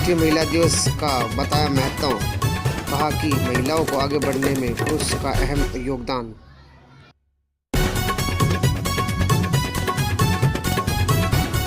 अंतर्राष्ट्रीय महिला दिवस का बताया महत्व, कहा कि महिलाओं को आगे बढ़ने में पुरुष का अहम योगदान।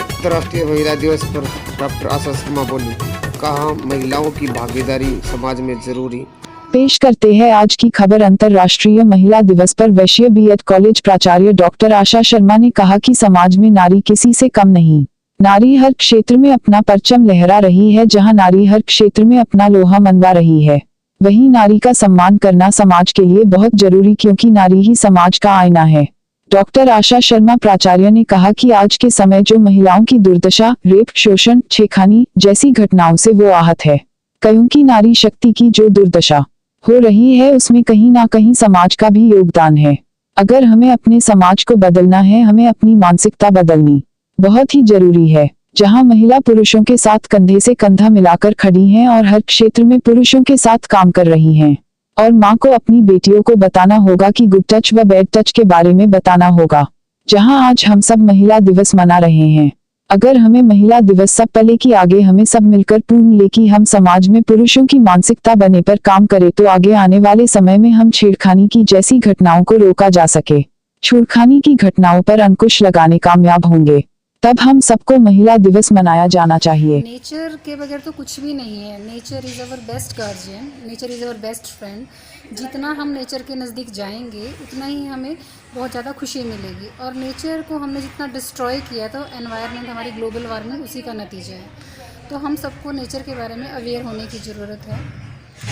अंतर्राष्ट्रीय महिला दिवस पर डॉक्टर आशा शर्मा बोली, कहा महिलाओं की भागीदारी समाज में जरूरी। पेश करते हैं आज की खबर। अंतर्राष्ट्रीय महिला दिवस पर वैश्य बीएड कॉलेज प्राचार्य डॉक्टर आशा शर्मा ने कहा कि समाज में नारी किसी से कम नहीं। नारी हर क्षेत्र में अपना परचम लहरा रही है। जहां नारी हर क्षेत्र में अपना लोहा मनवा रही है, वहीं नारी का सम्मान करना समाज के लिए बहुत जरूरी, क्योंकि नारी ही समाज का आईना है। डॉक्टर आशा शर्मा प्राचार्य ने कहा कि आज के समय जो महिलाओं की दुर्दशा, रेप, शोषण, छेड़खानी जैसी घटनाओं से वो आहत है, क्योंकि नारी शक्ति की जो दुर्दशा हो रही है उसमें कहीं ना कहीं समाज का भी योगदान है। अगर हमें अपने समाज को बदलना है, हमें अपनी मानसिकता बदलनी बहुत ही जरूरी है। जहां महिला पुरुषों के साथ कंधे से कंधा मिलाकर खड़ी हैं और हर क्षेत्र में पुरुषों के साथ काम कर रही हैं। और माँ को अपनी बेटियों को बताना होगा कि गुड टच व बैड टच के बारे में बताना होगा। जहां आज हम सब महिला दिवस मना रहे हैं, अगर हमें महिला दिवस सब पले की आगे हमें सब मिलकर पूर्ण ले कि हम समाज में पुरुषों की मानसिकता बने पर काम करें, तो आगे आने वाले समय में हम छेड़खानी की जैसी घटनाओं को रोका जा सके, छेड़खानी की घटनाओं पर अंकुश लगाने कामयाब होंगे। तब हम सबको महिला दिवस मनाया जाना चाहिए। नेचर के बगैर तो कुछ भी नहीं है। Nature is our best guardian, nature is our best friend. जितना हम नेचर के नज़दीक जाएंगे उतना ही हमें बहुत ज़्यादा खुशी मिलेगी। और नेचर को हमने जितना डिस्ट्रॉय किया तो एनवायरनमेंट, हमारी ग्लोबल वार्मिंग उसी का नतीजा है। तो हम सबको नेचर के बारे में अवेयर होने की ज़रूरत है।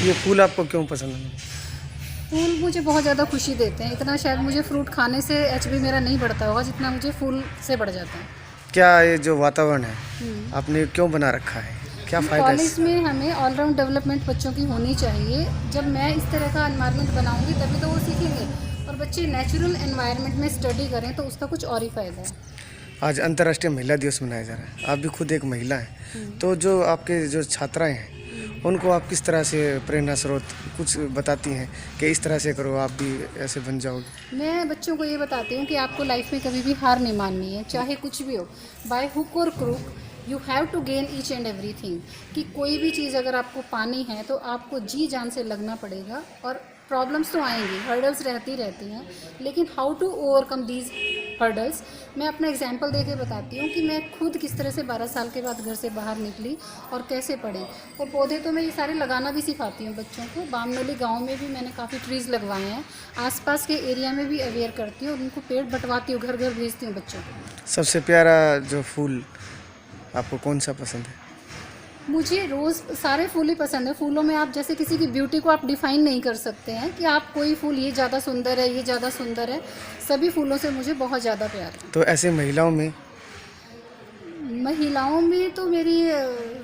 ये फूल आपको क्यों पसंद है? फूल मुझे बहुत ज़्यादा खुशी देते हैं। इतना शायद मुझे फ्रूट खाने से एचबी मेरा नहीं बढ़ता होगा जितना मुझे फूल से बढ़ जाता है। क्या ये जो वातावरण है आपने क्यों बना रखा है, क्या फायदा है? कॉलेज में हमें ऑलराउंड डेवलपमेंट बच्चों की होनी चाहिए। जब मैं इस तरह का एनवायरनमेंट बनाऊंगी तभी तो वो सीखेंगे। और बच्चे नेचुरल एनवायरनमेंट में स्टडी करें तो उसका कुछ और ही फ़ायदा है। आज अंतर्राष्ट्रीय महिला दिवस मनाया जा रहा है, आप भी खुद एक महिला हैं, तो जो आपके जो छात्राएं हैं उनको आप किस तरह से प्रेरणा स्रोत कुछ बताती हैं कि इस तरह से करो, आप भी ऐसे बन जाओगे? मैं बच्चों को ये बताती हूँ कि आपको लाइफ में कभी भी हार नहीं माननी है, चाहे कुछ भी हो। बाय हुक और crook you have to gain each and everything. कि कोई भी चीज़ अगर आपको पानी है तो आपको जी जान से लगना पड़ेगा। और प्रॉब्लम्स तो आएंगी, हर्डल्स रहती हैं, लेकिन how to overcome these hurdles मैं अपना एग्जांपल दे के बताती हूँ कि मैं खुद किस तरह से 12 साल के बाद घर से बाहर निकली और कैसे पढ़ी। और पौधे तो मैं ये सारे लगाना भी सिखाती हूँ बच्चों को। बामनोली गांव में भी मैंने काफ़ी ट्रीज़ लगवाए हैं, आसपास के एरिया में भी अवेयर करती हूँ और उनको पेड़ बंटवाती हूँ, घर घर भेजती हूँ बच्चों को। सबसे प्यारा जो फूल आपको कौन सा पसंद है? मुझे रोज़ सारे फूल ही पसंद है। फूलों में आप जैसे किसी की ब्यूटी को आप डिफ़ाइन नहीं कर सकते हैं कि आप कोई फूल ये ज़्यादा सुंदर है, ये ज़्यादा सुंदर है। सभी फूलों से मुझे बहुत ज़्यादा प्यार है। तो ऐसे महिलाओं में तो मेरी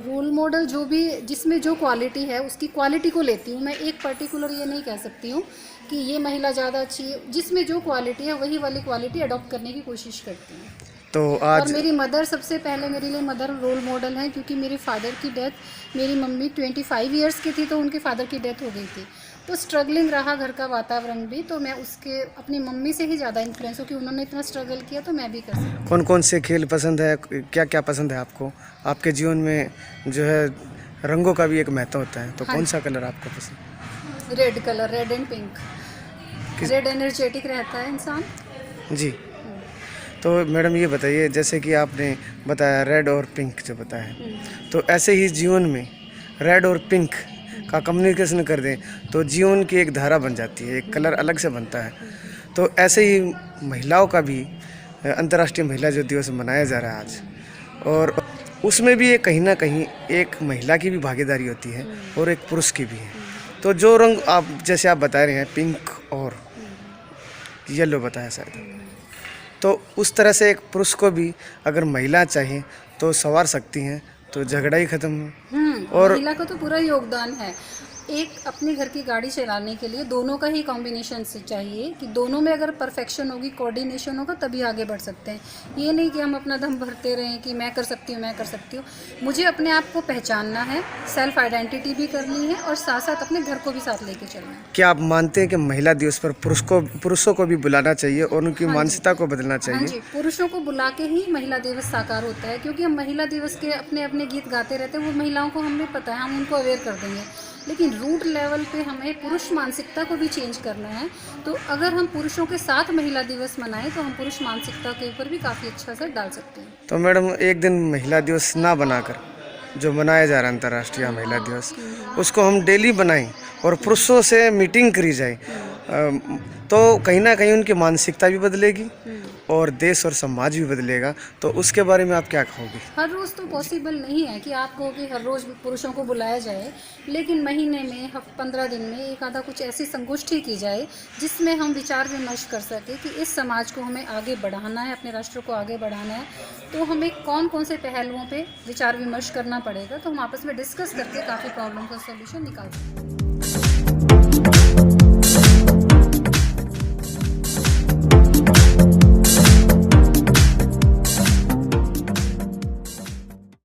रोल मॉडल जो भी, जिसमें जो क्वालिटी है उसकी क्वालिटी को लेती हूँ। मैं एक पर्टिकुलर ये नहीं कह सकती हूँ कि ये महिला ज़्यादा अच्छी है। जिसमें जो क्वालिटी है वही वाली क्वालिटी अडॉप्ट करने की कोशिश करती हूँ। तो आज और मेरी मदर सबसे पहले मेरे लिए मदर रोल मॉडल है, क्योंकि मेरे फादर की डेथ, मेरी मम्मी 25 इयर्स की थी तो उनके फादर की डेथ हो गई थी। तो स्ट्रगलिंग रहा घर का वातावरण भी, तो मैं उसके अपनी मम्मी से ही ज़्यादा इन्फ्लुएंस हूँ कि उन्होंने इतना स्ट्रगल किया तो मैं भी कर सकती। कौन कौन से खेल पसंद है, क्या क्या पसंद है आपको? आपके जीवन में जो है रंगों का भी एक महत्व होता है, तो कौन सा कलर आपको पसंद? Red colour, red and pink. Red energetic रहता है इंसान जी। तो मैडम ये बताइए, जैसे कि आपने बताया रेड और पिंक जो बताया, तो ऐसे ही जीवन में रेड और पिंक का कम्युनिकेशन कर दें तो जीवन की एक धारा बन जाती है, एक कलर अलग से बनता है। तो ऐसे ही महिलाओं का भी अंतर्राष्ट्रीय महिला जो दिवस मनाया जा रहा है आज, और उसमें भी कहीं ना कहीं एक महिला की भी भागीदारी होती है और एक पुरुष की भी है। तो जो रंग आप जैसे आप बता रहे हैं पिंक और येलो बताया शायद, तो उस तरह से एक पुरुष को भी अगर महिला चाहिए तो संवार सकती हैं, तो झगड़ा ही खत्म है। और महिला का तो पूरा योगदान है। एक अपने घर की गाड़ी चलाने के लिए दोनों का ही कॉम्बिनेशन से चाहिए कि दोनों में अगर परफेक्शन होगी, कोऑर्डिनेशन होगा, तभी आगे बढ़ सकते हैं। ये नहीं कि हम अपना दम भरते रहें कि मैं कर सकती हूँ, मैं कर सकती हूँ। मुझे अपने आप को पहचानना है, सेल्फ आइडेंटिटी भी करनी है और साथ साथ अपने घर को भी साथ लेके चलना है। क्या आप मानते हैं कि महिला दिवस पर पुरुषों को भी बुलाना चाहिए और उनकी मानसिकता को बदलना हाँ चाहिए? जी, पुरुषों को बुला के ही महिला दिवस साकार होता है, क्योंकि हम महिला दिवस के अपने अपने गीत गाते रहते हैं, वो महिलाओं को हमें पता है, हम उनको अवेयर कर देंगे। लेकिन रूट लेवल पे हमें पुरुष मानसिकता को भी चेंज करना है। तो अगर हम पुरुषों के साथ महिला दिवस मनाएं तो हम पुरुष मानसिकता के ऊपर भी काफ़ी अच्छा असर डाल सकते हैं। तो मैडम, एक दिन महिला दिवस ना बनाकर जो मनाया जा रहा है अंतर्राष्ट्रीय महिला दिवस, उसको हम डेली बनाएं और पुरुषों से मीटिंग करी जाए, तो कहीं ना कहीं उनकी मानसिकता भी बदलेगी और देश और समाज भी बदलेगा। तो उसके बारे में आप क्या कहोगे? हर रोज़ तो पॉसिबल नहीं है कि आप कहो कि हर रोज़ पुरुषों को बुलाया जाए, लेकिन महीने में 15 दिन में एक आधा कुछ ऐसी संगोष्ठी की जाए जिसमें हम विचार विमर्श कर सकें कि इस समाज को हमें आगे बढ़ाना है, अपने राष्ट्र को आगे बढ़ाना है, तो हमें कौन कौन से पहलुओं पे विचार विमर्श करना पड़ेगा। तो हम आपस में डिस्कस करके काफ़ी प्रॉब्लम का सॉल्यूशन निकाल सकते हैं।